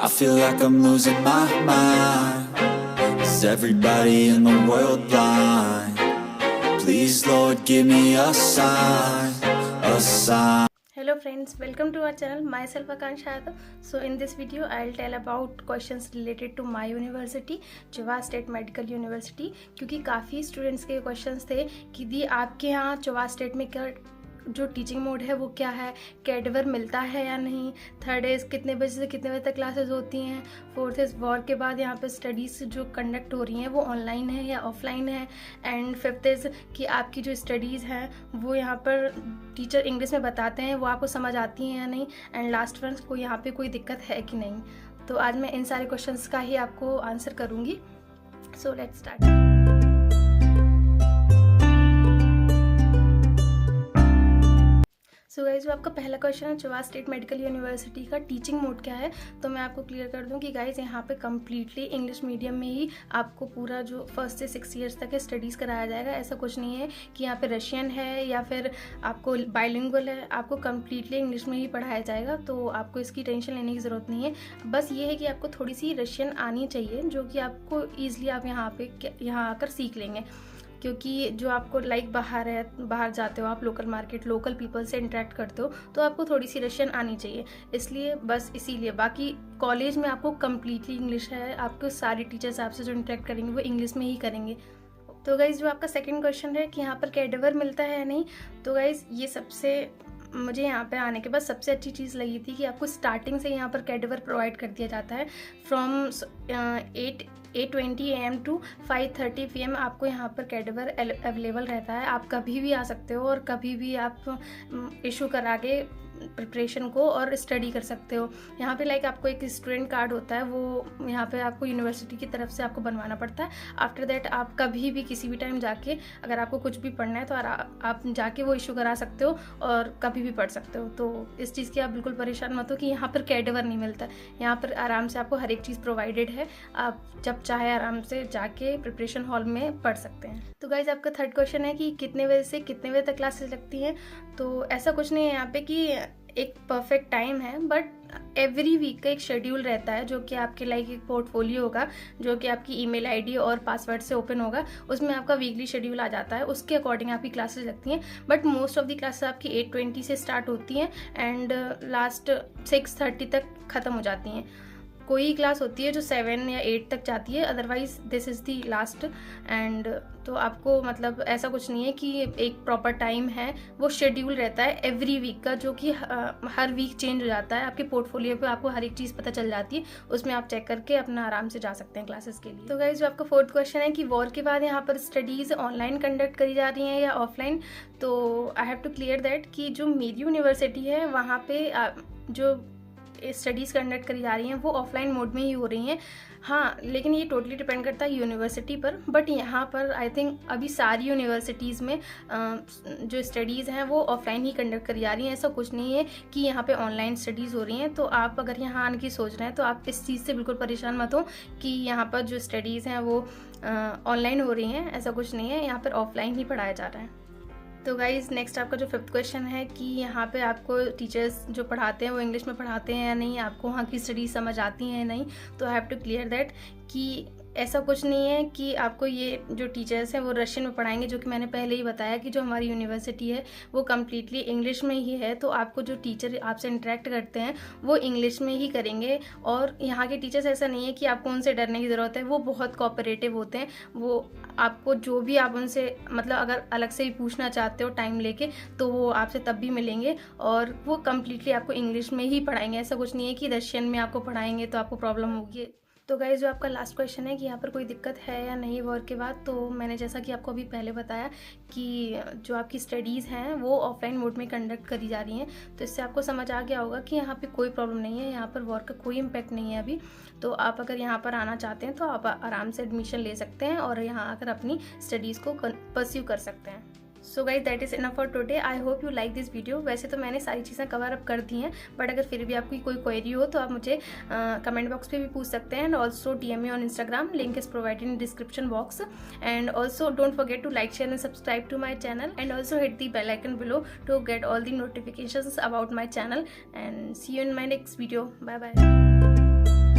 I feel like I'm losing my mind. Is everybody in the world blind? Please Lord give me a sign, a sign. Hello friends, welcome to our channel. Myself Akansha Yadav. So in this video I'll tell about questions related to my university, Chuvash state medical university. क्योंकि काफ़ी students के questions थे कि दी आपके यहाँ चौवा state में क्या जो टीचिंग मोड है वो क्या है, कैडवर मिलता है या नहीं, थर्ड इज़ कितने बजे से कितने बजे तक क्लासेस होती हैं, फोर्थ इज़ वॉर के बाद यहाँ पे स्टडीज़ जो कंडक्ट हो रही हैं वो ऑनलाइन है या ऑफलाइन है, एंड फिफ्थ इज़ कि आपकी जो स्टडीज़ हैं वो यहाँ पर टीचर इंग्लिश में बताते हैं वो आपको समझ आती हैं या नहीं, एंड लास्ट वन को यहाँ पे कोई दिक्कत है कि नहीं। तो आज मैं इन सारे क्वेश्चंस का ही आपको आंसर करूँगी। So let's start. So guys जो आपका पहला क्वेश्चन है चौवा स्टेट मेडिकल यूनिवर्सिटी का टीचिंग मोड क्या है, तो मैं आपको क्लियर कर दूं कि गाइज यहाँ पे कम्प्लीटली इंग्लिश मीडियम में ही आपको पूरा जो 1st से 6 ईयर्स तक है स्टडीज़ कराया जाएगा। ऐसा कुछ नहीं है कि यहाँ पे रशियन है या फिर आपको बाइलिंगुअल है, आपको कम्प्लीटली इंग्लिश में ही पढ़ाया जाएगा। तो आपको इसकी टेंशन लेने की ज़रूरत नहीं है। बस ये है कि आपको थोड़ी सी रशियन आनी चाहिए जो कि आपको ईजिली आप यहाँ आकर सीख लेंगे, क्योंकि जो आपको बाहर जाते हो आप लोकल मार्केट लोकल पीपल से इंटरेक्ट करते हो तो आपको थोड़ी सी रशियन आनी चाहिए, इसलिए बस इसीलिए। बाकी कॉलेज में आपको कम्प्लीटली इंग्लिश है, आपको सारे टीचर्स आपसे जो इंटरेक्ट करेंगे वो इंग्लिश में ही करेंगे। तो गाइज़ जो आपका सेकंड क्वेश्चन है कि यहाँ पर कैडवर मिलता है या नहीं, तो गाइज़ ये मुझे यहाँ पे आने के बाद सबसे अच्छी चीज़ लगी थी कि आपको स्टार्टिंग से यहाँ पर कैडवर प्रोवाइड कर दिया जाता है। फ्रॉम 8:20 AM टू 5:30 PM आपको यहाँ पर कैडवर अवेलेबल रहता है। आप कभी भी आ सकते हो और कभी भी आप इशू करा के प्रिपरेशन को और स्टडी कर सकते हो। यहाँ पे आपको एक स्टूडेंट कार्ड होता है, वो यहाँ पे आपको यूनिवर्सिटी की तरफ से आपको बनवाना पड़ता है। आफ्टर दैट आप कभी भी किसी भी टाइम जाके अगर आपको कुछ भी पढ़ना है तो आप जाके वो इशू करा सकते हो और कभी भी पढ़ सकते हो। तो इस चीज़ की आप बिल्कुल परेशान मत हो कि यहाँ पर कैडवर नहीं मिलता। यहाँ पर आराम से आपको हर एक चीज़ प्रोवाइडेड है, आप जब चाहे आराम से जाके प्रिपरेशन हॉल में पढ़ सकते हैं। तो गाइज आपका थर्ड क्वेश्चन है कि कितने बजे से कितने बजे तक क्लासेस लगती हैं, तो ऐसा कुछ नहीं है यहाँ पे कि एक परफेक्ट टाइम है, बट एवरी वीक का एक शेड्यूल रहता है जो कि आपके एक पोर्टफोलियो होगा जो कि आपकी ईमेल आईडी और पासवर्ड से ओपन होगा। उसमें आपका वीकली शेड्यूल आ जाता है, उसके अकॉर्डिंग आपकी क्लासेस लगती हैं। But most of the classes आपकी 8:20 से स्टार्ट होती हैं एंड लास्ट 6:30 तक ख़त्म हो जाती हैं। कोई क्लास होती है जो 7 या 8 तक जाती है, otherwise this is the last. And तो आपको मतलब ऐसा कुछ नहीं है कि एक प्रॉपर टाइम है, वो शेड्यूल रहता है एवरी वीक का जो कि हर वीक चेंज हो जाता है। आपके पोर्टफोलियो पे आपको हर एक चीज़ पता चल जाती है, उसमें आप चेक करके अपना आराम से जा सकते हैं क्लासेस के लिए। तो गाइस जो आपका फोर्थ क्वेश्चन है कि वॉर के बाद यहाँ पर स्टडीज़ ऑनलाइन कंडक्ट करी जा रही हैं या ऑफलाइन, तो I have to clear that कि जो मेरी यूनिवर्सिटी है वहाँ पे जो स्टडीज़ कंडक्ट करी जा रही हैं वो ऑफलाइन मोड में ही हो रही हैं। हाँ, लेकिन ये टोटली डिपेंड करता है यूनिवर्सिटी पर। बट यहाँ पर आई थिंक अभी सारी यूनिवर्सिटीज़ में जो स्टडीज़ हैं वो ऑफलाइन ही कंडक्ट करी जा रही हैं। ऐसा कुछ नहीं है कि यहाँ पे ऑनलाइन स्टडीज़ हो रही हैं। तो आप अगर यहाँ आने की सोच रहे हैं तो आप इस चीज़ से बिल्कुल परेशान मत हो कि यहाँ पर जो स्टडीज़ हैं वो ऑनलाइन हो रही हैं। ऐसा कुछ नहीं है, यहाँ पर ऑफलाइन ही पढ़ाया जा रहा है। तो गाइज़ नेक्स्ट आपका जो फिफ्थ क्वेश्चन है कि यहाँ पे आपको टीचर्स जो पढ़ाते हैं वो इंग्लिश में पढ़ाते हैं या नहीं, आपको वहाँ की स्टडीज समझ आती हैं या नहीं, तो I have to clear that कि ऐसा कुछ नहीं है कि आपको ये जो टीचर्स हैं वो रशियन में पढ़ाएंगे, जो कि मैंने पहले ही बताया कि जो हमारी यूनिवर्सिटी है वो कम्प्लीटली इंग्लिश में ही है। तो आपको जो टीचर आपसे इंटरेक्ट करते हैं वो इंग्लिश में ही करेंगे। और यहाँ के टीचर्स ऐसा नहीं है कि आपको उनसे डरने की ज़रूरत है, वो बहुत कोऑपरेटिव होते हैं। वो आपको जो भी आप उनसे मतलब अगर अलग से ही पूछना चाहते हो टाइम लेके तो वो आपसे तब भी मिलेंगे और वो कम्प्लीटली आपको इंग्लिश में ही पढ़ाएंगे। ऐसा कुछ नहीं है कि रशियन में आपको पढ़ाएंगे तो आपको प्रॉब्लम होगी। तो गाइस जो आपका लास्ट क्वेश्चन है कि यहाँ पर कोई दिक्कत है या नहीं वॉर के बाद, तो मैंने जैसा कि आपको अभी पहले बताया कि जो आपकी स्टडीज़ हैं वो ऑफलाइन मोड में कंडक्ट करी जा रही हैं। तो इससे आपको समझ आ गया होगा कि यहाँ पे कोई प्रॉब्लम नहीं है, यहाँ पर वॉर का कोई इम्पैक्ट नहीं है अभी। तो आप अगर यहाँ पर आना चाहते हैं तो आप आराम से एडमिशन ले सकते हैं और यहाँ आकर अपनी स्टडीज़ को परस्यू कर सकते हैं। So guys that is enough for today. I hope you like this video. वैसे तो मैंने सारी चीज़ें कवर अप कर दी हैं, बट अगर फिर भी आपकी कोई क्वेरी हो तो आप मुझे कमेंट बॉक्स पे भी पूछ सकते हैं। And also DM me on Instagram, link is provided in description box. And also don't forget to like, share and subscribe to my channel, and also hit the bell icon below to get all the notifications about my channel. And see you in my next video. Bye bye.